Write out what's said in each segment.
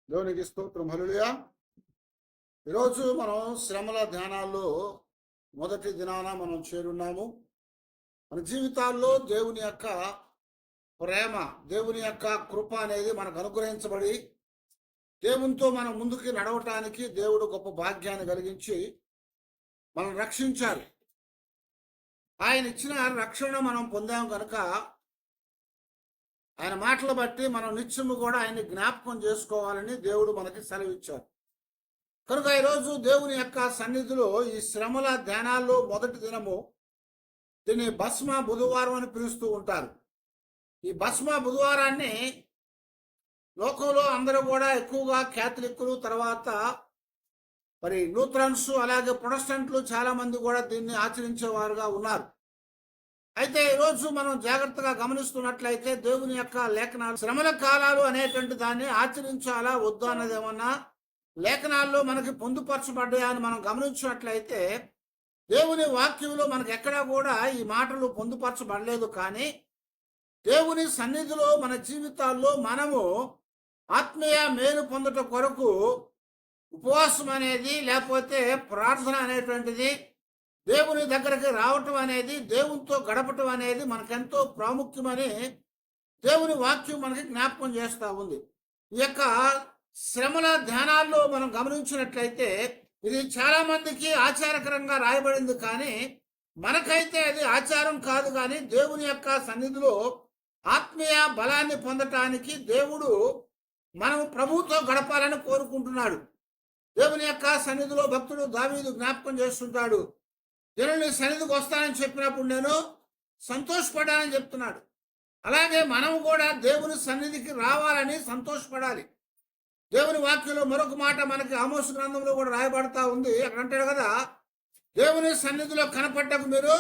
దేవునికి స్తోత్రం. హల్లెలూయా. ఈరోజు మనం శ్రమల ధ్యానాల్లో మొదటి దినాన మనం చేరున్నాము. మన జీవితాల్లో దేవుని యొక్క ప్రేమ, దేవుని యొక్క కృప అనేది మనకు అనుగ్రహించబడి దేవునితో మనం ముందుకు నడవటానికి దేవుడు గొప్ప భాగ్యాన్ని కలిగించి మనం రక్షించారు. ఆయన ఇచ్చిన రక్షణ మనం పొందాం కనుక ఆయన మాటలు బట్టి మనం నిత్యము కూడా ఆయన్ని జ్ఞాపకం చేసుకోవాలని దేవుడు మనకి సెలవిచ్చారు. కనుక ఈరోజు దేవుని యొక్క సన్నిధిలో ఈ శ్రమల ధ్యానాల్లో మొదటి దినము దీన్ని భస్మ బుధవారం అని పిలుస్తూ ఉంటారు. ఈ భస్మ బుధవారాన్ని లోకంలో అందరూ కూడా ఎక్కువగా క్యాథలిక్కులు, తర్వాత మరి లూథరన్స్, అలాగే ప్రొటెస్టెంట్లు చాలా మంది కూడా దీన్ని ఆచరించేవారుగా ఉన్నారు. అయితే ఈరోజు మనం జాగ్రత్తగా గమనిస్తున్నట్లయితే దేవుని యొక్క లేఖనాలు శ్రమల కాలాలు అనేటువంటి దాన్ని ఆచరించాలా వద్దు అన్నది ఏమన్నా లేఖనాల్లో మనకి పొందుపరచబడ్డాయని మనం గమనించినట్లయితే దేవుని వాక్యంలో మనకు ఎక్కడా కూడా ఈ మాటలు పొందుపరచబడలేదు. కానీ దేవుని సన్నిధిలో మన జీవితాల్లో మనము ఆత్మీయ మేలు పొందట కొరకు ఉపవాసం అనేది, లేకపోతే ప్రార్థన అనేటువంటిది, దేవుని దగ్గరికి రావటం అనేది, దేవునితో గడపటం అనేది మనకెంతో ప్రాముఖ్యమని దేవుని వాక్యం మనకి జ్ఞాపకం చేస్తూ ఉంది. ఈ యొక్క శ్రమల ధ్యానాల్లో మనం గమనించినట్లయితే ఇది చాలా మందికి ఆచారకరంగా రాయబడింది. కానీ మనకైతే అది ఆచారం కాదు. కానీ దేవుని యొక్క సన్నిధిలో ఆత్మీయ బలాన్ని పొందటానికి దేవుడు మనము ప్రభువుతో గడపాలని కోరుకుంటున్నాడు. దేవుని యొక్క సన్నిధిలో భక్తుడు దావీదు జ్ఞాపకం చేస్తుంటాడు, దేవుని సన్నిధికి వస్తానని చెప్పినప్పుడు నేను సంతోషపడాలని చెప్తున్నాడు. అలాగే మనం కూడా దేవుని సన్నిధికి రావాలని సంతోషపడాలి. దేవుని వాక్యంలో మరొక మాట మనకి ఆమోసు గ్రంథంలో కూడా రాయబడతా ఉంది. అక్కడ అంటాడు కదా, దేవుని సన్నిధిలో కనపడ్డకు మీరు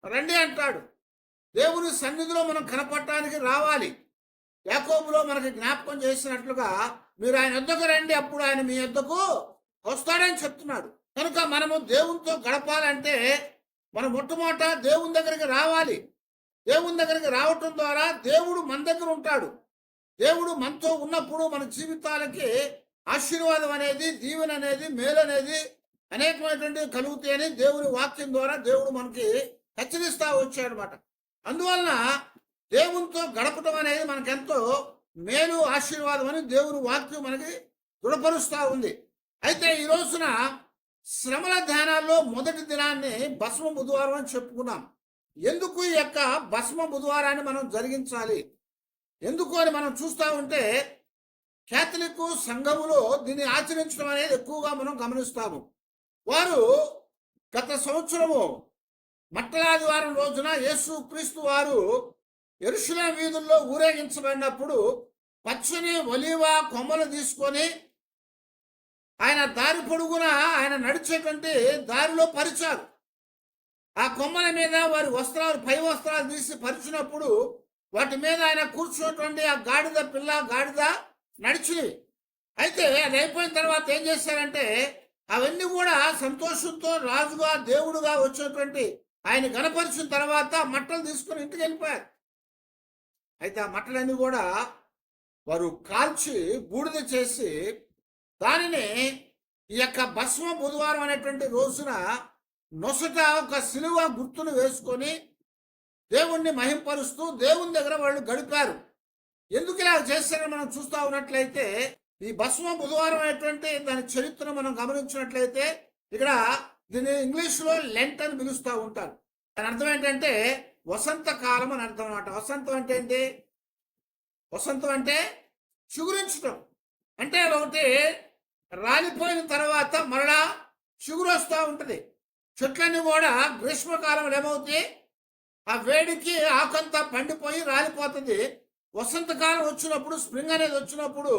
రండి అంటాడు. దేవుని సన్నిధిలో మనం కనపడటానికి రావాలి. యాకోబులో మనకి జ్ఞాపకం చేసినట్లుగా మీరు ఆయన యొద్దకు రండి, అప్పుడు ఆయన మీ యొద్దకు వస్తాడని చెప్తున్నాడు. కనుక మనము దేవునితో గడపాలంటే మనం మొట్టమొదట దేవుని దగ్గరికి రావాలి. దేవుని దగ్గరికి రావటం ద్వారా దేవుడు మన దగ్గర ఉంటాడు. దేవుడు మనతో ఉన్నప్పుడు మన జీవితాలకి ఆశీర్వాదం అనేది, దీవెన అనేది, మేలు అనేది అనేకమైనటువంటి కలుగుతాయని దేవుని వాక్యం ద్వారా దేవుడు మనకి హెచ్చరిస్తూ వచ్చాడనమాట. అందువలన దేవునితో గడపటం అనేది మనకెంతో మేలు, ఆశీర్వాదం అని దేవుని వాక్యం మనకి దృఢపరుస్తూ ఉంది. అయితే ఈ రోజున శ్రమల ధ్యానాల్లో మొదటి దినాన్ని భస్మ బుధవారం అని చెప్పుకున్నాం. ఎందుకు ఈ యొక్క భస్మ బుధవారాన్ని మనం జరిగించాలి, ఎందుకు అని మనం చూస్తూ ఉంటే క్యాథలిక్ సంఘములో దీన్ని ఆచరించడం అనేది ఎక్కువగా మనం గమనిస్తాము. వారు గత సంవత్సరము మట్టలాదివారం రోజున యేసు క్రీస్తు వారు యెరూషలేము వీధుల్లో ఊరేగించబడినప్పుడు పచ్చని ఒలీవ కొమ్మలు తీసుకొని ఆయన దారి పొడుగున ఆయన నడిచేటువంటి దారిలో పరిచారు. ఆ కొమ్మల మీద వారి వస్త్రాలు, పై వస్త్రాలు తీసి పరిచినప్పుడు వాటి మీద ఆయన కూర్చున్నటువంటి ఆ గాడిద పిల్ల, గాడిద నడిచినవి. అయితే అది అయిపోయిన తర్వాత ఏం చేశారంటే అవన్నీ కూడా సంతోషంతో రాజుగా, దేవుడుగా వచ్చినటువంటి ఆయన గణపరిచిన తర్వాత మట్టలు తీసుకుని ఇంటికి వెళ్ళిపోయారు. అయితే ఆ మట్టలన్నీ కూడా వారు కాల్చి బూడిద చేసి దానిని ఈ యొక్క భస్మ బుధవారం అనేటువంటి రోజున నొసట ఒక సిలువ గుర్తును వేసుకొని దేవుణ్ణి మహింపరుస్తూ దేవుని దగ్గర వాళ్ళు గడిపారు. ఎందుకు ఇలా చేస్తారని మనం చూస్తూ ఉన్నట్లయితే ఈ భస్మ బుధవారం అనేటువంటి దాని చరిత్రను మనం గమనించినట్లయితే ఇక్కడ దీన్ని ఇంగ్లీష్లో లెంట్ అని పిలుస్తూ ఉంటారు. దాని అర్థం ఏంటంటే వసంత కాలం అని అర్థం అన్నమాట. వసంతం అంటే ఏంటి? వసంతం అంటే చిగురించడం. అంటే ఒకటి రాలిపోయిన తర్వాత మరలా చిగురు వస్తూ ఉంటుంది. చెట్లన్నీ కూడా గ్రీష్మకాలంలో ఏమవుతాయి, ఆ వేడికి ఆకంతా పండిపోయి రాలిపోతుంది. వసంతకాలం వచ్చినప్పుడు, స్ప్రింగ్ అనేది వచ్చినప్పుడు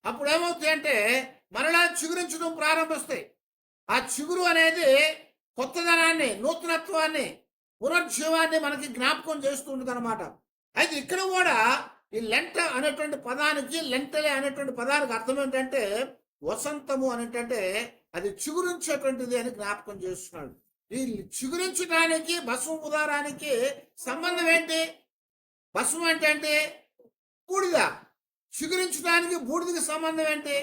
అప్పుడు ఏమవుతాయి అంటే మరలా చిగురించడం ప్రారంభిస్తాయి. ఆ చిగురు అనేది కొత్తదనాన్ని, నూతనత్వాన్ని, పునర్జీవాన్ని మనకి జ్ఞాపకం చేస్తూ ఉంటుంది అనమాట. అయితే ఇక్కడ కూడా ఈ లెంట అనేటువంటి పదానికి, లెంటలే అనేటువంటి పదానికి అర్థం ఏంటంటే వసంతము అనేటంటే అది చిగురించేటువంటిది అని జ్ఞాపకం చేస్తున్నాడు. ఈ చిగురించడానికి భస్మ బుధవారానికి సంబంధం ఏంటి? భస్మం అంటే బూడిద. చిగురించడానికి బూడిదకి సంబంధం ఏంటి?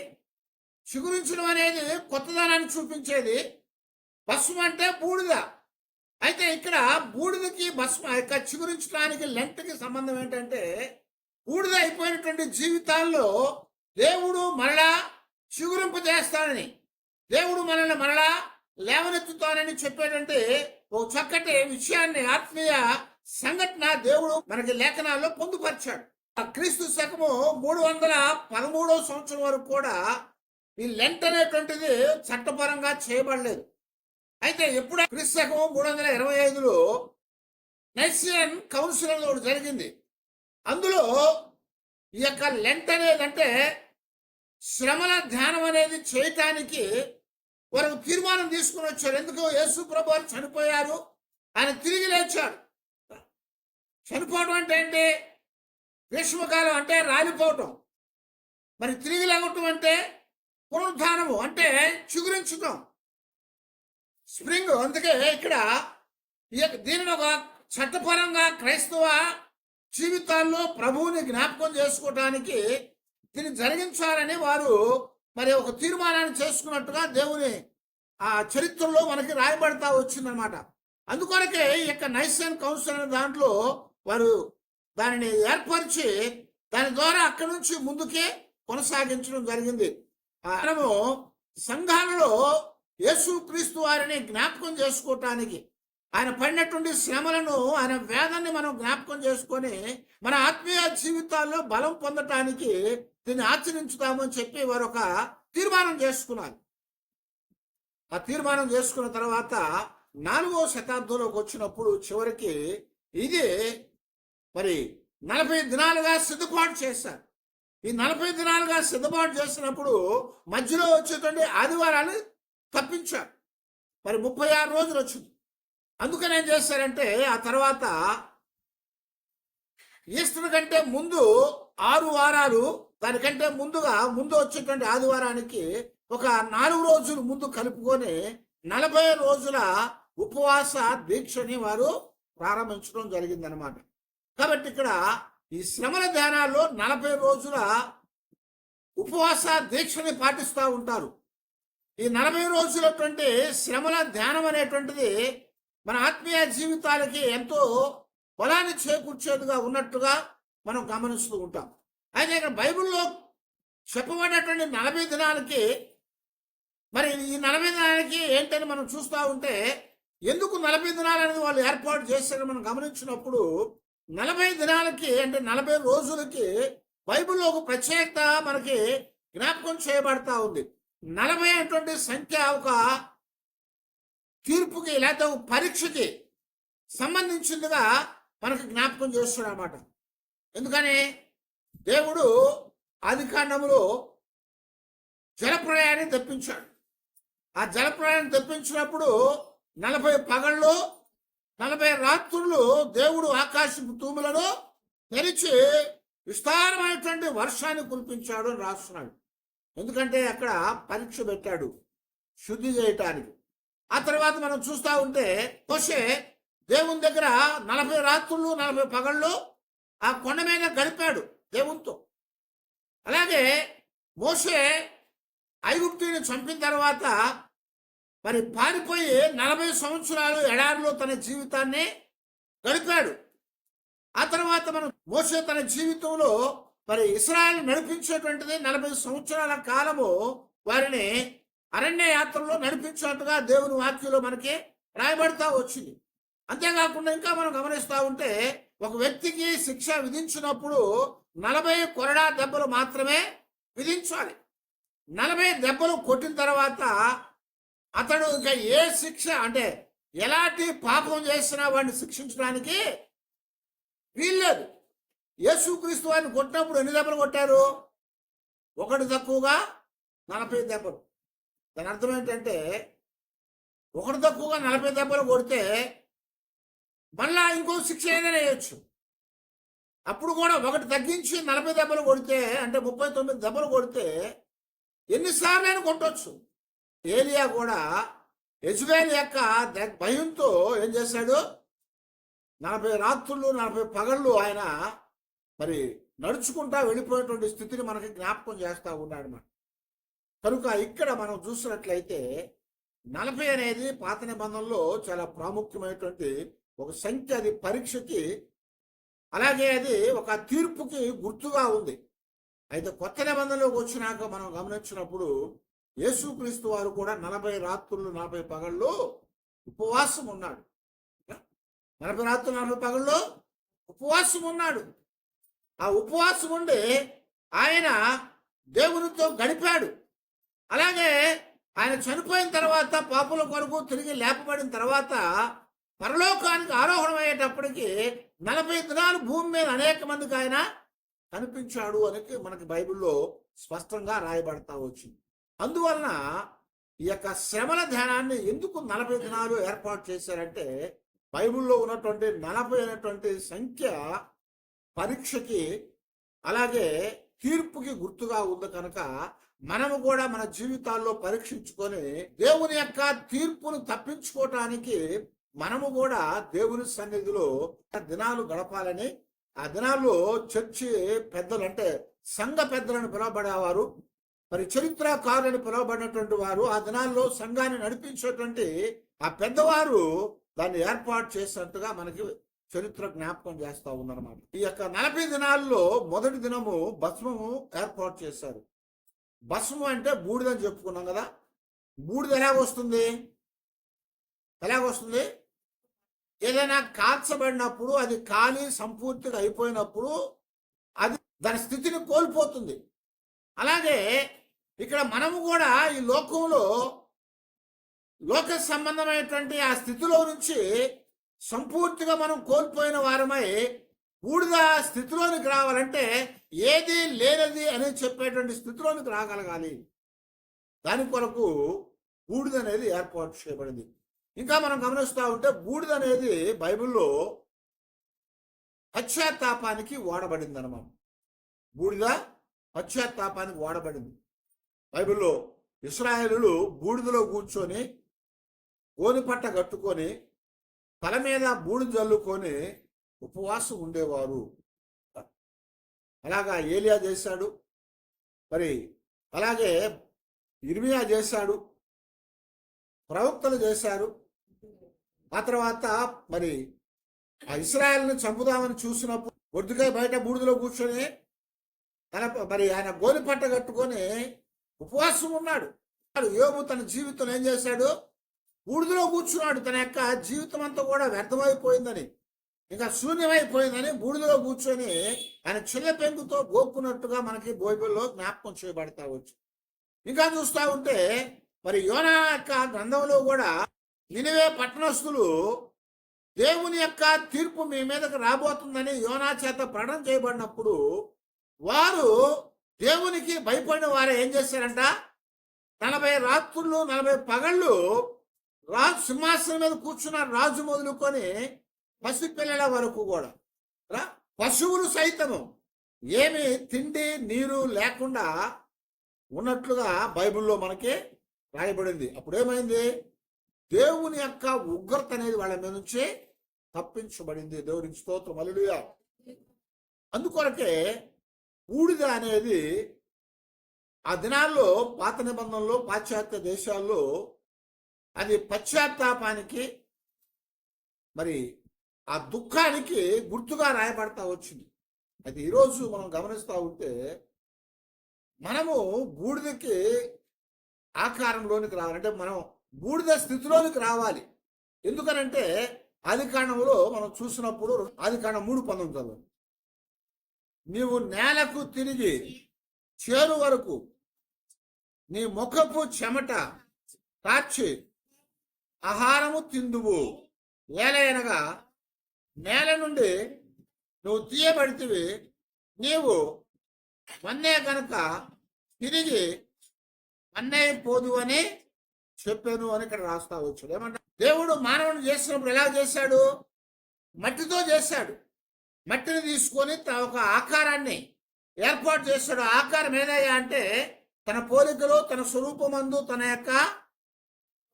చిగురించడం అనేది కొత్తదనాన్ని చూపించేది. భస్మం అంటే బూడిద. అయితే ఇక్కడ బూడిదకి భస్మ యొక్క చిగురించడానికి లెంట్కి సంబంధం ఏంటంటే, బూడిద అయిపోయినటువంటి జీవితాల్లో దేవుడు మరలా చిగురింపజేస్తానని, దేవుడు మనల్ని మరలా లేవనెత్తుతానని చెప్పేటంటే ఒక చక్కటి విషయాన్ని, ఆత్మీయ సంఘటన దేవుడు మనకి లేఖనాల్లో పొందుపరిచాడు. క్రీస్తు శకము 313వ సంవత్సరం వరకు కూడా ఈ లెంట్ అనేటువంటిది చట్టపరంగా చేయబడలేదు. అయితే ఎప్పుడు క్రీస్తు శకము 325లో నైసియన్ కౌన్సిల్ అనేది ఒకటి జరిగింది. అందులో ఈ యొక్క లెంట్ అనేది అంటే శ్రమల ధ్యానం అనేది చేయటానికి వారు తీర్మానం తీసుకుని వచ్చారు. ఎందుకు? యేసు ప్రభు వారు చనిపోయారు, ఆయన తిరిగి లేచాడు. చనిపోవడం అంటే ఏంటి? గ్రీష్మకాలం అంటే రాలిపోవటం. మరి తిరిగి లేవటం అంటే పునరుద్ధానము, అంటే చిగురించటం, స్ప్రింగ్. అందుకే ఇక్కడ దీనిని ఒక చట్టపరంగా క్రైస్తవ జీవితాల్లో ప్రభువుని జ్ఞాపకం చేసుకోవటానికి దీన్ని జరిగించాలని వారు మరి ఒక తీర్మానాన్ని చేసుకున్నట్టుగా దేవుని ఆ చరిత్రలో మనకి రాయబడతా వచ్చిందనమాట. అందుకొరకే ఈ యొక్క నైసియన్ కౌన్సిల్ అనే దాంట్లో వారు దానిని ఏర్పరిచి దాని ద్వారా అక్కడి నుంచి ముందుకే కొనసాగించడం జరిగింది. మనము సంఘాలలో యేసు క్రీస్తు వారిని జ్ఞాపకం చేసుకోవటానికి, ఆయన పడినటువంటి శ్రమలను, ఆయన వేదాన్ని మనం జ్ఞాపకం చేసుకొని మన ఆత్మీయ జీవితాల్లో బలం పొందటానికి దీన్ని ఆచరించుతామని చెప్పి వారు ఒక తీర్మానం చేసుకున్నారు. ఆ తీర్మానం చేసుకున్న తర్వాత 4వ శతాబ్దంలోకి వచ్చినప్పుడు చివరికి ఇది మరి 40 దినాలుగా సిద్ధపాటు చేశారు. ఈ 40 దినాలుగా సిద్ధపాటు చేసినప్పుడు మధ్యలో వచ్చేటువంటి ఆదివారాలు తప్పించారు. మరి 36 రోజులు వచ్చింది. అందుకని ఏం చేశారంటే ఆ తర్వాత ఈస్టర్ కంటే ముందు 6 వారాలు, దానికంటే ముందు వచ్చేటువంటి ఆదివారానికి ఒక 4 రోజులు ముందు కలుపుకొని 40 రోజుల ఉపవాస దీక్షని వారు ప్రారంభించడం జరిగిందనమాట. కాబట్టి ఇక్కడ ఈ శ్రమల ధ్యానాల్లో 40 రోజుల ఉపవాస దీక్షని పాటిస్తూ ఉంటారు. ఈ 40 రోజులటువంటి శ్రమల ధ్యానం అనేటువంటిది మన ఆత్మీయ జీవితాలకి ఎంతో బలాన్ని చేకూర్చేదిగా ఉన్నట్టుగా మనం గమనిస్తూ ఉంటాం. అయితే ఇక్కడ బైబిల్లో చెప్పబడినటువంటి 40 దినాలకి మరి ఈ 40 దినాలకి ఏంటని మనం చూస్తూ ఉంటే, ఎందుకు 40 దినాలు అనేది వాళ్ళు ఏర్పాటు చేశారని మనం గమనించినప్పుడు 40 దినాలకి అంటే 40 రోజులకి బైబిల్లో ఒక ప్రత్యేకత మనకి జ్ఞాపకం చేయబడతా ఉంది. 40 అనేటువంటి సంఖ్య ఒక తీర్పుకి లేకపోతే ఒక పరీక్షకి సంబంధించిందిగా మనకు జ్ఞాపకం చేస్తున్నాడు అన్నమాట. ఎందుకని దేవుడు ఆదికాండములో జలప్రళయాన్ని తెప్పించాడు. ఆ జలప్రళయాన్ని తెప్పించినప్పుడు 40 పగళ్ళు 40 రాత్రులు దేవుడు ఆకాశపు తూములను తెరిచి విస్తారమైనటువంటి వర్షాన్ని కురిపించాడు అని రాస్తున్నాడు. ఎందుకంటే అక్కడ పరీక్ష పెట్టాడు శుద్ధి చేయటానికి. ఆ తర్వాత మనం చూస్తూ ఉంటే మోషే దేవుని దగ్గర 40 రాత్రులు 40 పగళ్ళు ఆ కొండ మీద గడిపాడు దేవునితో. అలాగే మోషే ఐగుప్తుని చంపిన తర్వాత మరి పారిపోయి 40 సంవత్సరాలు ఎడారిలో తన జీవితాన్ని గడిపాడు. ఆ తర్వాత మనం మోషే తన జీవితంలో మరి ఇశ్రాయేలు నడిపించేటువంటిది 40 సంవత్సరాల కాలము వారిని అరణ్య యాత్రలో నడిపించినట్టుగా దేవుని వాక్యంలో మనకి రాయబడతా వచ్చింది. అంతేకాకుండా ఇంకా మనం గమనిస్తూ ఉంటే ఒక వ్యక్తికి శిక్ష విధించినప్పుడు 40 కొరడా దెబ్బలు మాత్రమే విధించాలి. 40 దెబ్బలు కొట్టిన తర్వాత అతడు ఇంకా ఏ శిక్ష అంటే ఎలాంటి పాపం చేసినా వాడిని శిక్షించడానికి వీల్లేదు. యేసుక్రీస్తు వారిని కొట్టినప్పుడు ఎన్ని దెబ్బలు కొట్టారు? 1 తక్కువగా 40 దెబ్బలు. దాని అర్థం ఏంటంటే 1 తక్కువగా 40 దెబ్బలు కొడితే మళ్ళా ఇంకో శిక్ష ఏదైనా వేయచ్చు. అప్పుడు కూడా 1 తగ్గించి 40 దెబ్బలు కొడితే అంటే 39 దెబ్బలు కొడితే ఎన్నిసార్లు అయినా కొట్టవచ్చు. ఏలియా కూడా యెజబెల్ యొక్క భయంతో ఏం చేశాడు? 40 రాత్రులు 40 పగళ్ళు ఆయన మరి నడుచుకుంటా వెళ్ళిపోయేటువంటి స్థితిని మనకి జ్ఞాపకం చేస్తూ ఉన్నాడు అన్నమాట. కనుక ఇక్కడ మనం చూసినట్లయితే 40 అనేది పాత నిబంధనలో చాలా ప్రాముఖ్యమైనటువంటి ఒక సంఖ్య. అది పరీక్షకి, అలాగే అది ఒక తీర్పుకి గుర్తుగా ఉంది. అయితే కొత్త నిబంధనలోకి వచ్చినాక మనం గమనించినప్పుడు యేసుక్రీస్తు వారు కూడా 40 రాత్రులు 40 పగళ్ళు ఉపవాసం ఉన్నాడు. 40 రాత్రులు 40 పగళ్ళు ఉపవాసం ఉన్నాడు. ఆ ఉపవాసం ఉండి ఆయన దేవునితో గడిపాడు. అలాగే ఆయన చనిపోయిన తర్వాత పాపుల కొరకు తిరిగి లేపబడిన తర్వాత పరలోకానికి ఆరోహణం అయ్యేటప్పటికి 40 దినాలు భూమి మీద అనేక మందికి ఆయన కనిపించాడు అని మనకి బైబిల్లో స్పష్టంగా రాయబడతా వచ్చింది. అందువలన ఈ యొక్క శ్రమల ధ్యానాన్ని ఎందుకు 40 దినాలు ఏర్పాటు చేశారంటే, బైబిల్లో ఉన్నటువంటి 40 అనేటువంటి సంఖ్య పరీక్షకి అలాగే తీర్పుకి గుర్తుగా ఉంది. కనుక మనము కూడా మన జీవితాల్లో పరీక్షించుకొని దేవుని యొక్క తీర్పును తప్పించుకోవటానికి మనము కూడా దేవుని సన్నిధిలో దినాలు గడపాలని, ఆ దినాల్లో చర్చి పెద్దలు అంటే సంఘ పెద్దలను పిలువబడేవారు, మరి చరిత్రకారులను పిలువబడినటువంటి వారు ఆ దినాల్లో సంఘాన్ని నడిపించేటువంటి ఆ పెద్దవారు దాన్ని ఏర్పాటు చేసినట్టుగా మనకి చరిత్ర జ్ఞాపకం చేస్తా ఉందన్నమాట. ఈ యొక్క 40 దినాల్లో మొదటి దినము భస్మము ఏర్పాటు చేశారు. భస్మం అంటే బూడిదని చెప్పుకున్నాం కదా. బూడిద ఎలాగొస్తుంది? ఏదైనా కాల్చబడినప్పుడు అది కాలి సంపూర్తిగా అయిపోయినప్పుడు అది దాని స్థితిని కోల్పోతుంది. అలాగే ఇక్కడ మనము కూడా ఈ లోకంలో లోక సంబంధమైనటువంటి ఆ స్థితిలో నుంచి సంపూర్తిగా మనం కోల్పోయిన వారమై బూడిద స్థితిలోనికి రావాలంటే ఏది లేనిది అని చెప్పేటువంటి స్థితిలోనికి రాగలగాలి. దాని కొరకు బూడిద అనేది ఏర్పాటు చేయబడింది. ఇంకా మనం గమనిస్తూ ఉంటే బూడిద అనేది బైబిల్లో పశ్చాత్తాపానికి వాడబడింది అన్నమాట. బూడిద పశ్చాత్తాపానికి వాడబడింది. బైబిల్లో ఇశ్రాయేలులు బూడిదలో కూర్చొని గోనిపట్ట కట్టుకొని తల మీద బూడిద జల్లుకొని ఉపవాసం ఉండేవారు. అలాగా ఏలియా చేశాడు, మరి అలాగే ఇర్మియా చేశాడు, ప్రవక్తలు చేశారు. ఆ తర్వాత మరి ఆ ఇశ్రాయేల్ని చంపుదామని చూసినప్పుడు మొర్దెకై బయట బూడిదలో కూర్చొని మరి ఆయన గోనిపట్ట కట్టుకొని ఉపవాసం ఉన్నాడు. యోబు తన జీవితం ఏం చేశాడు? బూడిదలో కూర్చున్నాడు. తన యొక్క జీవితం అంతా కూడా వ్యర్థమైపోయిందని, ఇంకా శూన్యమైపోయిందని బూడిదలో కూర్చొని ఆయన చిన్న పెంకుతో గోక్కున్నట్టుగా మనకి బైబిల్లో జ్ఞాపకం చేయబడతా వచ్చు. ఇంకా చూస్తూ ఉంటే మరి యోనా యొక్క గ్రంథంలో కూడా నినివే పట్టణస్థులు దేవుని యొక్క తీర్పు మీ మీదకి రాబోతుందని యోనా చేత ప్రకటన చేయబడినప్పుడు వారు దేవునికి భయపడిన వారు ఏం చేశారంట? 40 రాత్రులు 40 పగళ్ళు రాజు సింహాసనం మీద కూర్చున్న రాజు మొదలుకొని పసిపిల్లల వరకు కూడా పశువులు సైతము ఏమి తిండి నీరు లేకుండా ఉన్నట్లుగా బైబిల్లో మనకి రాయబడింది. అప్పుడేమైంది? దేవుని యొక్క ఉగ్రత అనేది వాళ్ళ మీద నుంచి తప్పించబడింది. దేవునికి స్తోత్రం, హల్లెలూయా. అందుకొరకే బూడిద అనేది ఆ దినాల్లో పాత నిబంధనలో పాశ్చాత్య దేశాల్లో అది పశ్చాత్తాపానికి మరి ఆ దుఃఖానికి గుర్తుగా రాయబడతా వచ్చింది. అది ఈరోజు మనం గమనిస్తూ ఉంటే మనము బూడిదకి ఆకారంలోనికి రావాలంటే మనం బూడిద స్థితిలోనికి రావాలి. ఎందుకనంటే ఆదికాండంలో మనం చూసినప్పుడు ఆదికాండం 3:19 నీవు నేలకు తిరిగి చేరు వరకు నీ ముఖపు చెమట కార్చి ఆహారము తిందువు, ఏలయనగా నేల నుండి నువ్వు తీయబడితివి, నీవు మన్నే కనుక తిరిగి మన్నే పోదు అని చెప్పాను అని ఇక్కడ రాస్తా వచ్చు. ఏమంటే దేవుడు మానవుని చేసినప్పుడు ఎలా చేశాడు? మట్టితో చేశాడు. మట్టిని తీసుకొని ఒక ఆకారాన్ని ఏర్పాటు చేశాడు. ఆకారం ఏదయ్యా అంటే తన పోలికలో తన స్వరూపమందు తన యొక్క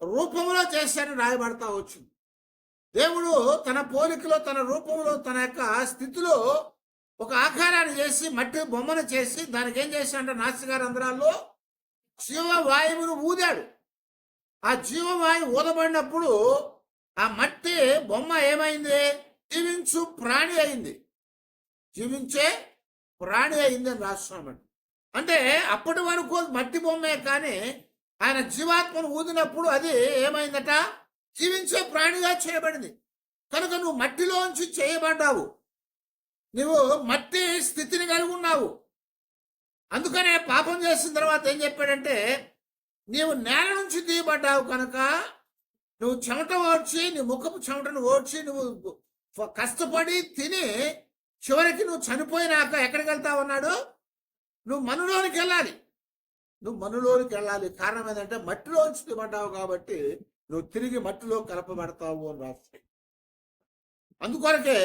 రూపంలో చేశాడని రాయబడతా వచ్చింది. దేవుడు తన పోలికలో తన రూపంలో తన యొక్క స్థితిలో ఒక ఆకారాన్ని చేసి మట్టి బొమ్మను చేసి దానికి ఏం చేశాడంటే నాసికా రంధ్రాల్లో జీవవాయువును ఊదాడు. ఆ జీవవాయువు ఊదబడినప్పుడు ఆ మట్టి బొమ్మ ఏమైంది? జీవించు ప్రాణి అయింది. జీవించే ప్రాణి అయింది అని రాస్తున్నామండి. అంటే అప్పటి వరకు మట్టి బొమ్మే, కానీ ఆయన జీవాత్మను ఊదినప్పుడు అది ఏమైందట? జీవించే ప్రాణిగా చేయబడింది. కనుక నువ్వు మట్టిలోంచి చేయబడ్డావు, నువ్వు మట్టి స్థితిని కలిగి ఉన్నావు. అందుకనే పాపం చేసిన తర్వాత ఏం చెప్పాడంటే, నీవు నేల నుంచి తీయబడ్డావు కనుక నువ్వు చెమట ఓడ్చి, నీ ముఖపు చెమటను ఓడ్చి, నువ్వు కష్టపడి తిని చివరికి నువ్వు చనిపోయినాక ఎక్కడికి వెళ్తావు అన్నాడు? నువ్వు మనులోనికి వెళ్ళాలి. నువ్వు మనులోనికి వెళ్ళాలి. కారణం ఏంటంటే మట్టిలోంచి తీయబడ్డావు కాబట్టి నువ్వు తిరిగి మట్టిలో కలపబడతావు అని రాస్తాయి. అందుకొరకే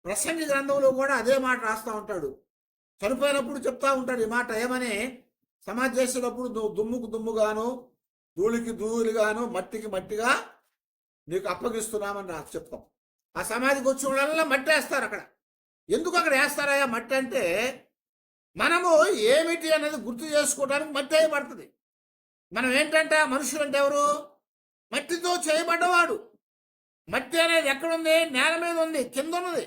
ప్రసంగి గ్రంథంలో కూడా అదే మాట రాస్తూ ఉంటాడు. చనిపోయినప్పుడు చెప్తా ఉంటాడు ఈ మాట, ఏమని? సమాధి చేసేటప్పుడు నువ్వు దుమ్ముకు దుమ్ముగాను, ధూళికి ధూళిగాను, మట్టికి మట్టిగా నీకు అప్పగిస్తున్నామని చెప్తాం. ఆ సమాధికి వచ్చిన వాళ్ళ మట్టి వేస్తారు అక్కడ. ఎందుకు అక్కడ వేస్తారయ్యా మట్టి అంటే, మనము ఏమిటి అనేది గుర్తు చేసుకోవడానికి మట్టి వేయబడుతుంది. మనం ఏంటంటే మనుషులు అంటే ఎవరు? మట్టితో చేయబడ్డవాడు. మట్టి అనేది ఎక్కడుంది? నేల మీద ఉంది, కింద ఉన్నది.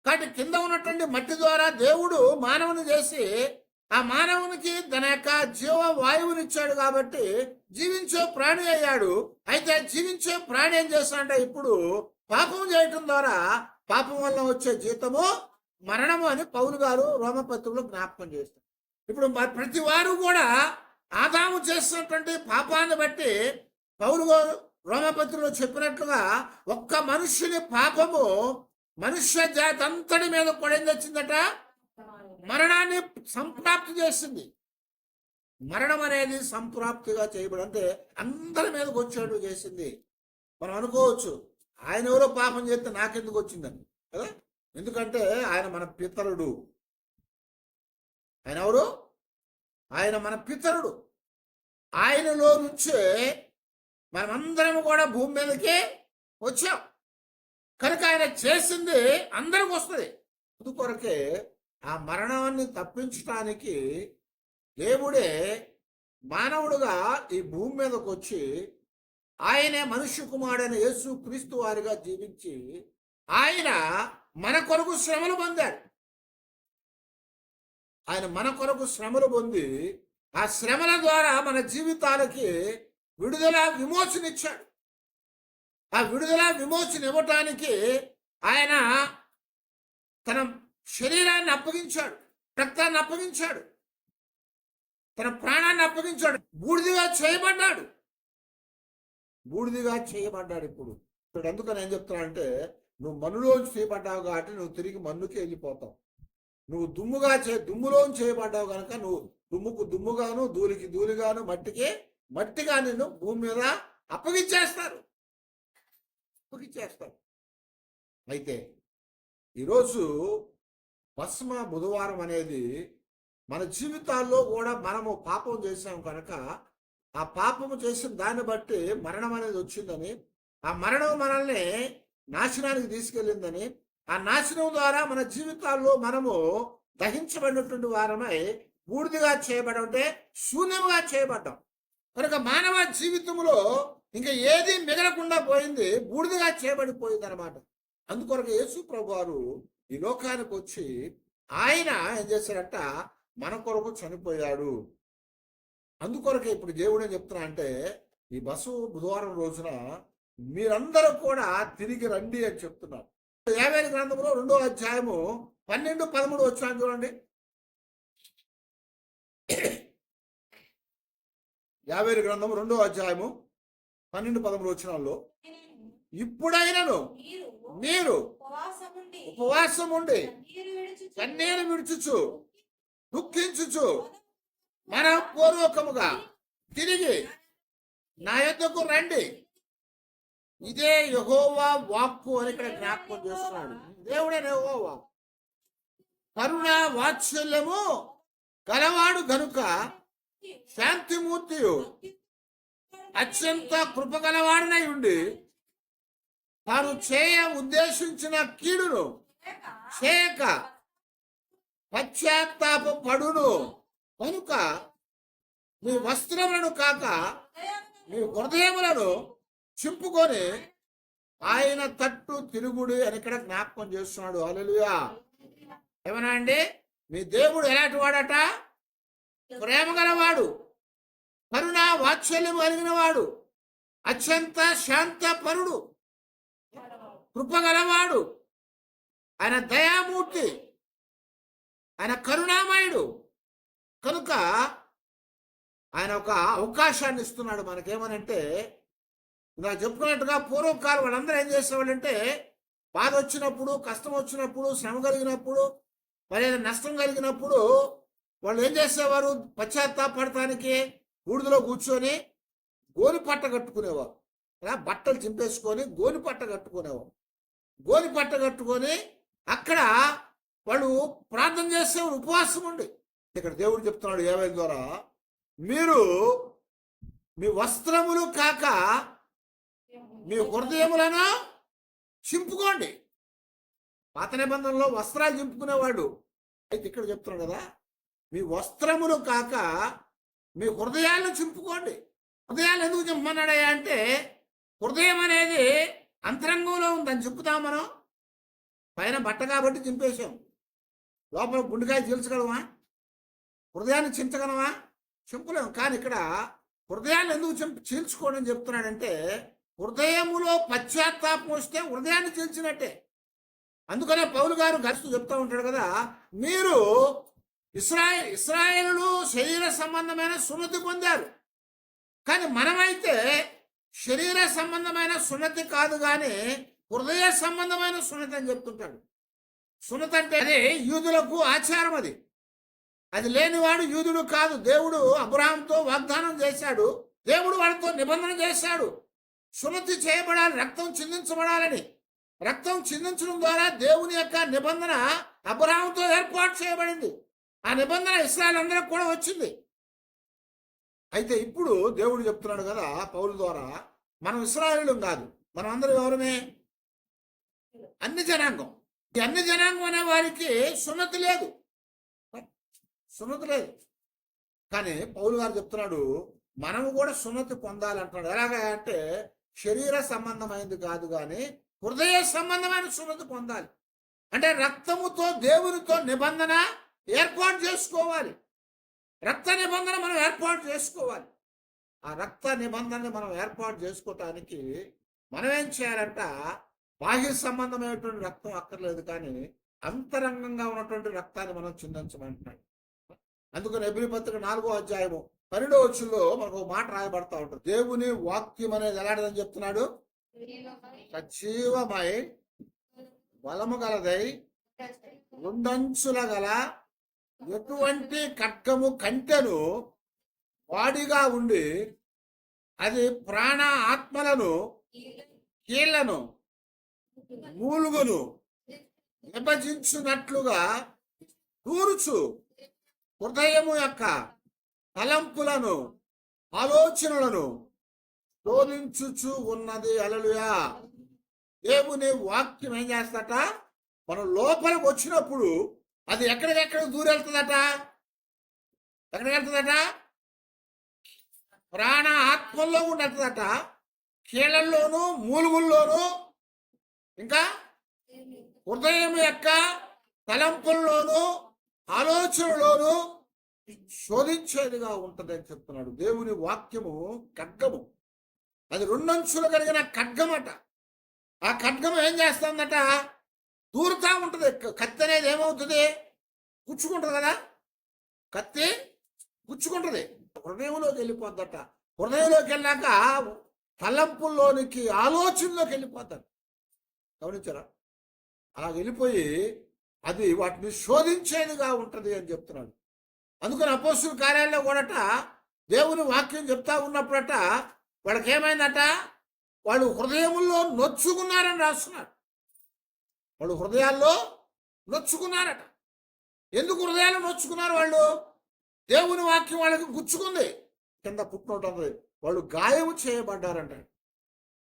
కాబట్టి కింద ఉన్నటువంటి మట్టి ద్వారా దేవుడు మానవుని చేసి ఆ మానవునికి తన యొక్క జీవ వాయువునిచ్చాడు కాబట్టి జీవించే ప్రాణి అయ్యాడు. అయితే జీవించే ప్రాణి ఏం చేస్తాడంటే ఇప్పుడు పాపం చేయటం ద్వారా పాపం వల్ల వచ్చే జీతము మరణము అని పౌలు గారు రోమపత్రికలో జ్ఞాపకం చేస్తారు. ఇప్పుడు ప్రతి వారు కూడా ఆదాము చేసినటువంటి పాపాన్ని బట్టి పౌలు గారు రోమపత్రికలో చెప్పినట్లుగా ఒక్క మనుష్యుని పాపము మనుష్య జాతి అంతటి మీద కూడా ఏం తెచ్చిందట? మరణాన్ని సంప్రాప్తి చేసింది. మరణం అనేది సంప్రాప్తిగా చేయబడి, అంటే అందరి మీదకి వచ్చేట్టు చేసింది. మనం అనుకోవచ్చు, ఆయన ఎవరో పాపం చేస్తే నాకెందుకు వచ్చిందని కదా. ఎందుకంటే ఆయన మన పితరుడు. ఆయన ఎవరు? ఆయన మన పితరుడు. ఆయనలో నుంచే మనమందరం కూడా భూమి మీదకి వచ్చాం. కనుక ఆయన చేసింది అందరికి వస్తుంది. అందుకొరకే ఆ మరణాన్ని తప్పించడానికి దేవుడే మానవుడుగా ఈ భూమి మీదకి వచ్చి ఆయనే మనుష్య కుమారుడైన యేసు క్రీస్తు వారిగా జీవించి ఆయన మన కొరకు శ్రమలు పొందాడు. ఆయన మన కొరకు శ్రమలు పొంది ఆ శ్రమల ద్వారా మన జీవితాలకి విడుదల విమోచన ఇచ్చాడు. ఆ విడుదల విమోచన ఇవ్వటానికి ఆయన తన శరీరాన్ని అప్పగించాడు, రక్తాన్ని అప్పగించాడు, తన ప్రాణాన్ని అప్పగించాడు. బూడిదిగా చేయబడ్డాడు. బూడిదిగా చేయబడ్డాడు. ఇప్పుడు అందుకని ఏం చెప్తున్నానంటే, నువ్వు మన్నులోంచి చేయబడ్డావు కాబట్టి నువ్వు తిరిగి మన్నుకి వెళ్ళిపోతావు. నువ్వు దుమ్ములోంచి చేయబడ్డావు కనుక నువ్వు దుమ్ముకు దుమ్ముగాను, ధూళికి ధూళిగాను, మట్టికి మట్టిగా నిన్ను భూమి మీద అప్పగించేస్తారు. అయితే ఈరోజు భస్మ బుధవారం అనేది మన జీవితాల్లో కూడా మనము పాపం చేసాం కనుక ఆ పాపము చేసిన దాన్ని బట్టి మరణం అనేది వచ్చిందని, ఆ మరణం మనల్ని నాశనానికి తీసుకెళ్ళిందని, ఆ నాశనం ద్వారా మన జీవితాల్లో మనము దహించబడినటువంటి వారమై బూడిదిగా చేయబడం, అంటే శూన్యముగా చేయబడ్డాం. కనుక మానవ జీవితంలో ఇంకా ఏది మిగలకుండా పోయింది, బూడిదిగా చేయబడిపోయింది అనమాట. అందుకొరకు యేసు ప్రభు వారు ఈ లోకానికి వచ్చి ఆయన ఏం చేశారంట? మన కొరకు చనిపోయాడు. అందుకొరకే ఇప్పుడు దేవుడు ఏం చెప్తున్నా అంటే, ఈ బుధవారం రోజున మీరందరూ కూడా తిరిగి రండి అని చెప్తున్నారు. 50 గ్రంథంలో 2వ అధ్యాయము 12-13 వచ్చాను చూడండి. 50 గ్రంథము 2వ అధ్యాయము 12-13 వచనాల్లో, ఇప్పుడైనను మీరు ఉపవాసం ఉండి కన్నీరు విడుచుచు దుఃఖించుచు మన పూర్వకముగా తిరిగి నా యొద్దకు రండి. ఇదే యెహోవా వాక్కు అని ఇక్కడ జ్ఞాపకం చేస్తున్నాడు. దేవుడే యెహోవా కరుణ వాత్సల్యము గలవాడు గనుక శాంతిమూర్తియు అత్యంత కృపగలవాడనై ఉండి తాను ఉద్దేశించిన కీడును చేయక పశ్చాత్తాప పడును. కనుక మీ వస్త్రములను కాక మీ హృదయములను చింపుకొని ఆయన తట్టు తిరుగుడి అని ఇక్కడ జ్ఞాపకం చేస్తున్నాడు. హల్లెలూయా. ఏమన్నా అండి, మీ దేవుడు ఎలాంటి వాడట? ప్రేమ గలవాడు, కరుణ వాత్సల్యం కలిగిన వాడు, అత్యంత శాంతపరుడు, కృపగలవాడు, ఆయన దయామూర్తి, ఆయన కరుణామయుడు. కనుక ఆయన ఒక అవకాశాన్ని ఇస్తున్నాడు మనకేమనంటే, ఇలా చెప్పుకున్నట్టుగా పూర్వకాలం వాళ్ళందరూ ఏం చేసేవాళ్ళంటే, బాధ వచ్చినప్పుడు, కష్టం వచ్చినప్పుడు, శ్రమ కలిగినప్పుడు, మరి నష్టం కలిగినప్పుడు వాళ్ళు ఏం చేసేవారు? పశ్చాత్తాపడటానికి బూడిదలో కూర్చొని గోని పట్ట కట్టుకునేవారు. ఇలా బట్టలు చింపేసుకొని గోని పట్ట కట్టుకునేవారు. గోని పట్ట కట్టుకొని అక్కడ వాళ్ళు ప్రార్థన చేసేవారు ఉపవాసం ఉండి. ఇక్కడ దేవుడు చెప్తున్నాడు యోవేలు ద్వారా, మీరు మీ వస్త్రములు కాక మీ హృదయములను చింపుకోండి. పాత నిబంధనలో వస్త్రాలు చింపుకునేవాడు. అయితే ఇక్కడ చెప్తున్నాడు కదా, మీ వస్త్రములు కాక మీ హృదయాలను చింపుకోండి. హృదయాలు ఎందుకు చింపమన్నాడయ్యా అంటే, హృదయం అనేది అంతరంగంలో ఉందని చింపుతాం మనం. పైన బట్ట కాబట్టి చింపేశాం, లోపల గుండెకాయ చీల్చగలమా? హృదయాన్ని చించగలమా? చింపలేము. కానీ ఇక్కడ హృదయాన్ని ఎందుకు చీల్చుకోండి అని చెప్తున్నాడంటే, హృదయములో పశ్చాత్తాపం వస్తే హృదయాన్ని చీల్చినట్టే. అందుకనే పౌలు గారు గడుస్తూ చెప్తూ ఉంటాడు కదా, మీరు ఇశ్రాయేలులు శరీర సంబంధమైన సున్నతి పొందారు, కానీ మనమైతే శరీర సంబంధమైన సున్నతి కాదు కానీ హృదయ సంబంధమైన సున్నతి అని చెప్తుంటాడు. సున్నతి అంటే అది యూదులకు ఆచారం. అది లేనివాడు యూదుడు కాదు. దేవుడు అబ్రహాంతో వాగ్దానం చేశాడు, దేవుడు వాడితో నిబంధన చేశాడు, సున్నతి చేయబడాలి, రక్తం చిందించబడాలని. రక్తం చిందించడం ద్వారా దేవుని యొక్క నిబంధన అబ్రహాంతో ఏర్పాటు చేయబడింది. ఆ నిబంధన ఇశ్రాయేలు అందరికి కూడా వచ్చింది. అయితే ఇప్పుడు దేవుడు చెప్తున్నాడు కదా పౌలు ద్వారా, మనం ఇశ్రాయేలులం కాదు, మనం అందరం ఎవరమే? అన్ని జనాంగం. ఈ అన్ని జనాంగం అనే వారికి సున్నతి లేదు, సున్నతి లేదు. కానీ పౌలు గారు చెప్తున్నాడు, మనము కూడా సున్నతి పొందాలంటున్నాడు. ఎలాగా అంటే, శరీర సంబంధమైనది కాదు కానీ హృదయ సంబంధమైన సున్నతి పొందాలి. అంటే రక్తముతో దేవునితో నిబంధన ఏర్పాటు చేసుకోవాలి. రక్త నిబంధన మనం ఏర్పాటు చేసుకోవాలి. ఆ రక్త నిబంధనని మనం ఏర్పాటు చేసుకోవటానికి మనం ఏం చేయాలంట, బాహ్య సంబంధమైనటువంటి రక్తం అక్కర్లేదు, కానీ అంతరంగంగా ఉన్నటువంటి రక్తాన్ని మనం చిందించమంటున్నాడు. అందుకని హెబ్రీ పత్రిక 4వ అధ్యాయము 12వ వచనంలో మనకు మాట రాయబడతా ఉంటుంది. దేవుని వాక్యం అనేది ఎలాంటిదని చెప్తున్నాడు? సజీవమై బలము గలదై రెండంచుల గల ఎటువంటి ఖడ్గము కంటెను వాడిగా ఉండి అది ప్రాణ ఆత్మలను కీళ్లను మూలుగును విభజించున్నట్లుగా దూరుచు హృదయము యొక్క తలంపులను ఆలోచనలను శోధించుచు ఉన్నది. హల్లెలూయా. దేవుని వాక్యం ఏం చేస్తట, మనం లోపలికి వచ్చినప్పుడు అది ఎక్కడికెక్కడ దూరెళ్తుందట? ఎక్కడికి వెళ్తుందట? ప్రాణ ఆత్మల్లో ఉండదట, కీళ్ళల్లోనూ మూలుగుల్లోనూ, ఇంకా హృదయం యొక్క తలంపుల్లోనూ ఆలోచనలోనూ శోధించేదిగా ఉంటుంది అని చెప్తున్నాడు. దేవుని వాక్యము ఖడ్గము, అది రెండంచులు కలిగిన ఖడ్గమట. ఆ ఖడ్గం ఏం చేస్తుందట? దూరుతా ఉంటుంది. కత్తి అనేది ఏమవుతుంది? గుచ్చుకుంటుంది కదా, కత్తి గుచ్చుకుంటుంది, హృదయంలోకి వెళ్ళిపోద్దట. హృదయంలోకి వెళ్ళాక తలంపుల్లోనికి ఆలోచనలోకి వెళ్ళిపోతాడు. గమనించారా? అలా వెళ్ళిపోయి అది వాటిని శోధించేదిగా ఉంటుంది అని చెప్తున్నాడు. అందుకని అపోస్తుల కార్యాలయంలో కూడాట దేవుని వాక్యం చెప్తా ఉన్నప్పుడట వాళ్ళకి ఏమైందట, వాళ్ళు హృదయముల్లో నొచ్చుకున్నారని రాస్తున్నారు. వాళ్ళు హృదయాల్లో నొచ్చుకున్నారట. ఎందుకు హృదయాలు నొచ్చుకున్నారు వాళ్ళు? దేవుని వాక్యం వాళ్ళకి గుచ్చుకుంది, కింద పుట్టినట్టు వాళ్ళు గాయము చేయబడ్డారంట.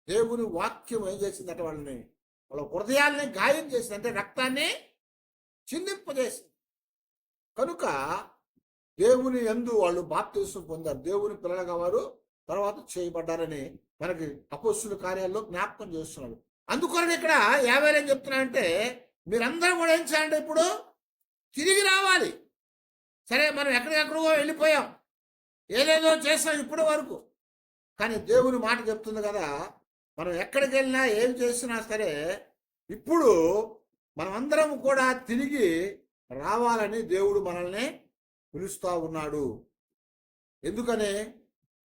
దేవుని వాక్యం ఏం చేసిందట, వాళ్ళని వాళ్ళ హృదయాల్ని గాయం చేసింది, అంటే రక్తాన్ని చిందింపజేసింది. కనుక దేవుని యందు వాళ్ళు బాప్తిసం పొందారు, దేవుని పిల్లలుగా వారు తర్వాత చేయబడ్డారని మనకి అపొస్తలుల కార్యాల్లో జ్ఞాపకం చేస్తున్నాడు. అందుకొరకు ఇక్కడ 50 ఏం చెప్తున్నారంటే మీరందరూ కూడా ఏం చేయండి, ఇప్పుడు తిరిగి రావాలి. సరే, మనం ఎక్కడికెక్కడో వెళ్ళిపోయాం, ఏదేదో చేసాం ఇప్పటి వరకు, కానీ దేవుని మాట చెప్తుంది కదా, మనం ఎక్కడికి వెళ్ళినా ఏం చేసినా సరే ఇప్పుడు మనమందరం కూడా తిరిగి రావాలని దేవుడు మనల్ని పిలుస్తూ ఉన్నాడు. ఎందుకని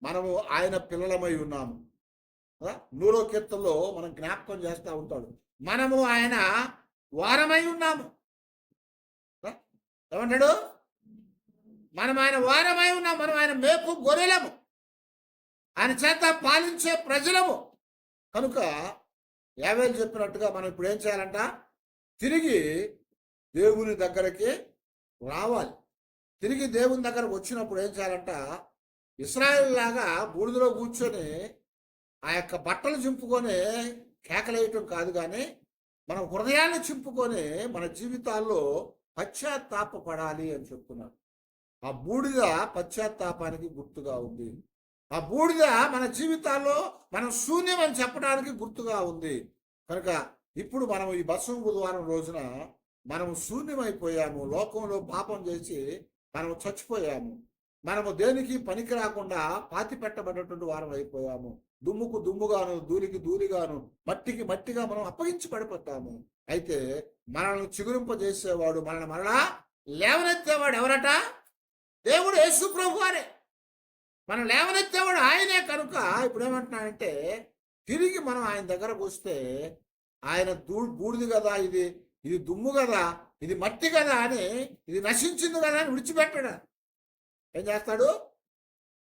మనము ఆయన పిల్లలమై ఉన్నాము. 100వ కీర్తనలో మనం జ్ఞాపకం చేస్తూ ఉంటాడు, మనము ఆయన వారమై ఉన్నాము. ఏమంటాడు? మనం ఆయన వారమై ఉన్నాం, మనం ఆయన మేపు గొర్రెలము, ఆయన చేత పాలించే ప్రజలము. కనుక 50 చెప్పినట్టుగా మనం ఇప్పుడు ఏం చేయాలంట, తిరిగి దేవుని దగ్గరికి రావాలి. తిరిగి దేవుని దగ్గరకు వచ్చినప్పుడు ఏం చేయాలంట, ఇశ్రాయేలు లాగా బూడిదలో కూర్చొని ఆ యొక్క బట్టలు చింపుకొని కేకలేయటం కాదు, కానీ మన హృదయాన్ని చింపుకొని మన జీవితాల్లో పశ్చాత్తాపపడాలి అని చెప్తున్నాడు. ఆ బూడిద పశ్చాత్తాపానికి గుర్తుగా ఉంది. ఆ బూడిద మన జీవితాల్లో మనం శూన్యం అని చెప్పడానికి గుర్తుగా ఉంది. కనుక ఇప్పుడు మనం ఈ బసవ బుధవారం రోజున మనము శూన్యమైపోయాము, లోకంలో పాపం చేసి మనము చచ్చిపోయాము, మనము దేనికి పనికి రాకుండా పాతి పెట్టబడినటువంటి వారం అయిపోయాము. దుమ్ముకు దుమ్ముగాను, ధూళికి ధూళిగాను, మట్టికి మట్టిగా మనం అప్పగించి పడిపోతాము. అయితే మనల్ని చిగురింపజేసేవాడు, మనల్ని మరలా లేవనెత్తేవాడు ఎవరట? దేవుడు యేసు ప్రభు వారే. మనం లేవనెత్తేవాడు ఆయనే. కనుక ఇప్పుడు ఏమంటున్నాడంటే తిరిగి మనం ఆయన దగ్గరకు వస్తే ఆయన బూడిది కదా, ఇది దుమ్ము కదా, ఇది మట్టి కదా అని, ఇది నశించింది కదా అని విడిచిపెట్టాడు. ఏం చేస్తాడు?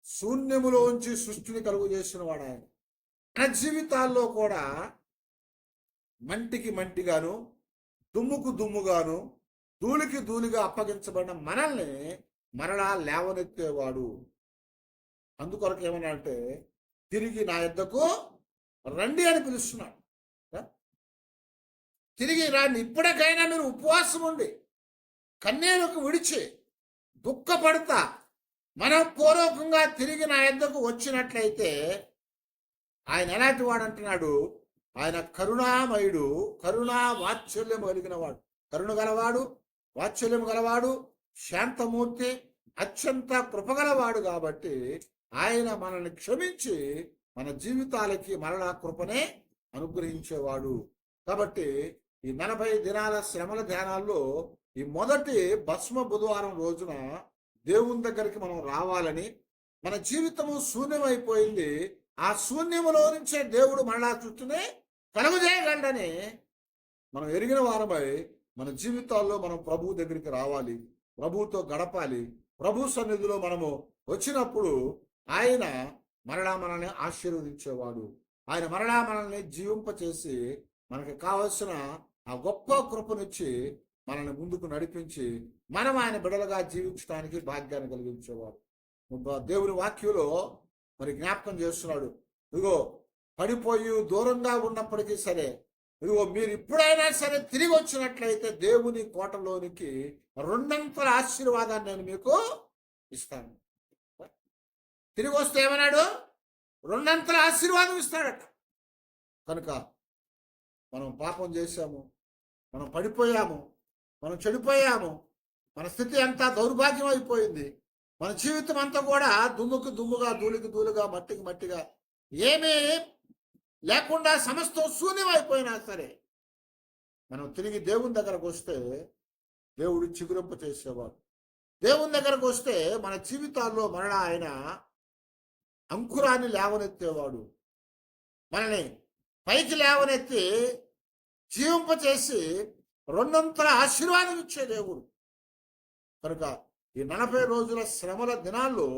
శూన్యములోంచి సృష్టిని కలుగు చేసిన వాడు ఆయన. మన జీవితాల్లో కూడా మంటికి మంటిగాను, దుమ్ముకు దుమ్ముగాను, ధూళికి ధూళిగా అప్పగించబడిన మనల్ని మరలా లేవనెత్తేవాడు. అందుకొరకు ఏమన్నా అంటే తిరిగి నా యొద్దకు రండి అని పిలుస్తున్నాడు. తిరిగి రాండి. ఇప్పటికైనా మీరు ఉపవాసం ఉండి కన్నీరుకు విడిచి దుఃఖపడతా మనం పూర్వకంగా తిరిగి నా యొద్దకు వచ్చినట్లయితే ఆయన ఎలాంటి వాడు అంటున్నాడు? ఆయన కరుణామయుడు, కరుణా వాత్సల్యం కలిగిన వాడు, కరుణ గలవాడు, వాత్సల్యం గలవాడు, శాంతమూర్తి, అత్యంత కృపగలవాడు. కాబట్టి ఆయన మనల్ని క్షమించి మన జీవితాలకి మరలా కృపనే అనుగ్రహించేవాడు. కాబట్టి ఈ 40 దినాల శ్రమల ధ్యానాల్లో ఈ మొదటి భస్మ బుధవారం రోజున దేవుని దగ్గరికి మనం రావాలని, మన జీవితము శూన్యమైపోయింది, ఆ శూన్యములో నుంచే దేవుడు మరలా చుట్టూనే కలుగజేయగలడని మనం ఎరిగిన వారమై మన జీవితాల్లో మనం ప్రభువు దగ్గరికి రావాలి, ప్రభువుతో గడపాలి. ప్రభు సన్నిధిలో మనము వచ్చినప్పుడు ఆయన మరలా మనల్ని ఆశీర్వదించేవాడు. ఆయన మరలా మనల్ని జీవింపచేసి మనకి కావలసిన ఆ గొప్ప కృపనిచ్చి మనల్ని ముందుకు నడిపించి మనం ఆయన బిడలుగా జీవించడానికి భాగ్యాన్ని కలిగించేవాడు. దేవుని వాక్యంలో మరి జ్ఞాపకం చేస్తున్నాడు, ఇదిగో పడిపోయి దూరంగా ఉన్నప్పటికీ సరే, ఇదిగో మీరు ఇప్పుడైనా సరే తిరిగి వచ్చినట్లయితే దేవుని కోటలోనికి 2 ఆశీర్వాదాన్ని నేను మీకు ఇస్తాను. తిరిగి వస్తే ఏమన్నాడు? 2 ఆశీర్వాదం ఇస్తాడట. కనుక మనం పాపం చేశాము, మనం పడిపోయాము, మనం చెడిపోయాము, మన స్థితి అంతా దౌర్భాగ్యం అయిపోయింది, మన జీవితం అంతా కూడా దుమ్ముకు దుమ్ముగా, ధూళికి ధూళిగా, మట్టికి మట్టిగా, ఏమీ లేకుండా సమస్తం శూన్యం అయిపోయినా సరే మనం తిరిగి దేవుని దగ్గరకు వస్తే దేవుడు చిగురింప చేసేవాడు. దేవుని దగ్గరకు వస్తే మన జీవితాల్లో మరణ ఆయన అంకురాన్ని లేవనెత్తేవాడు, మనల్ని పైకి లేవనెత్తి జీవింపచేసి 2 ఆశీర్వాదం ఇచ్చే దేవుడు. కనుక ఈ 40 రోజుల శ్రమల దినాల్లో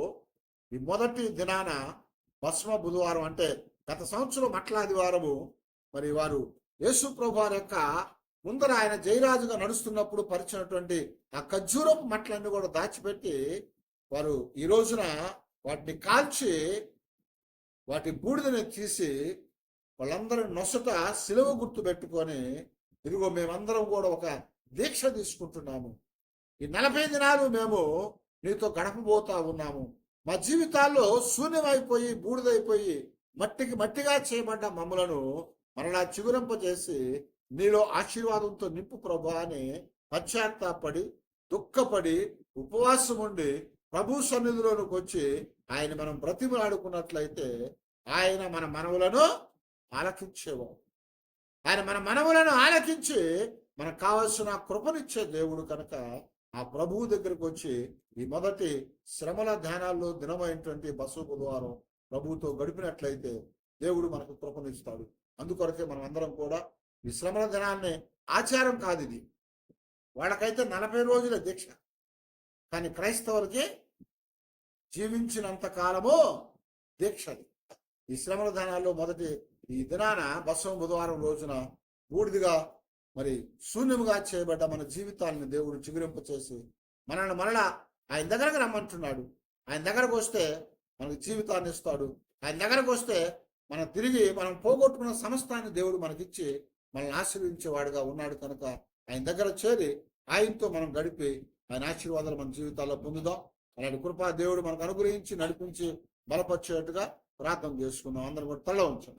ఈ మొదటి దినాన భస్మ బుధవారం అంటే గత సంవత్సరం మట్లాదివారము మరి వారు యేసు ప్రభు వారి యొక్క ముందర ఆయన జయరాజుగా నడుస్తున్నప్పుడు పరిచినటువంటి ఆ ఖర్జూరపు మట్లన్నీ కూడా దాచిపెట్టి వారు ఈ రోజున వాటిని కాల్చి వాటి బూడిదని తీసి వాళ్ళందరి నొసట సిలువ గుర్తు పెట్టుకొని, ఇదిగో మేమందరం కూడా ఒక దీక్ష తీసుకుంటున్నాము, ఈ 40 దినాలు మేము నీతో గడపబోతా ఉన్నాము. మా జీవితాల్లో శూన్యమైపోయి బూడిదైపోయి మట్టిగా చేయబడ్డ మమ్మలను మరలా చిగురింపజేసి నీలో ఆశీర్వాదంతో నింపు ప్రభా అని పశ్చాత్తాపడి దుఃఖపడి ఉపవాసం ఉండి ప్రభు సన్నిధిలోనికి వచ్చి ఆయన మనం బ్రతిమలాడుకున్నట్లయితే ఆయన మన మనవులను ఆలకించేవాడు. ఆయన మన మనవులను ఆలకించి మనకు కావలసిన కృపనిచ్చే దేవుడు కనుక ఆ ప్రభువు దగ్గరకు వచ్చి ఈ మొదటి శ్రమల ధ్యానాల్లో దినమైనటువంటి బసవ బుధవారం ప్రభువుతో గడిపినట్లయితే దేవుడు మనకు కృపనిస్తాడు. అందుకొరకే మనం అందరం కూడా ఈ శ్రమల దినాన్ని ఆచారం కాదు, ఇది వాళ్ళకైతే 40 రోజుల దీక్ష, కానీ క్రైస్తవులకి జీవించినంత కాలము దీక్షది. ఈ శ్రమల దినాల్లో మొదటి ఈ దినాన బసవ బుధవారం రోజున బూడిదిగా మరి శూన్యముగా చేయబడ్డ మన జీవితాలను దేవుడు చిగురింప చేసి మనల్ని మరలా ఆయన దగ్గరకు రమ్మంటున్నాడు. ఆయన దగ్గరకు వస్తే మనకు జీవితాన్ని ఇస్తాడు. ఆయన దగ్గరకు వస్తే మనం తిరిగి మనం పోగొట్టుకున్న సమస్తాన్ని దేవుడు మనకిచ్చి మనల్ని ఆశీర్వదించేవాడుగా ఉన్నాడు కనుక ఆయన దగ్గర చేరి ఆయనతో మనం గడిపి ఆయన ఆశీర్వాదాలు మన జీవితాల్లో పొందుదాం. అలాంటి కృపా దేవుడు మనకు అనుగ్రహించి నడిపించి బలపరిచేట్టుగా ప్రార్థన చేసుకుందాం. అందరం కూడా తల ఉంచాం.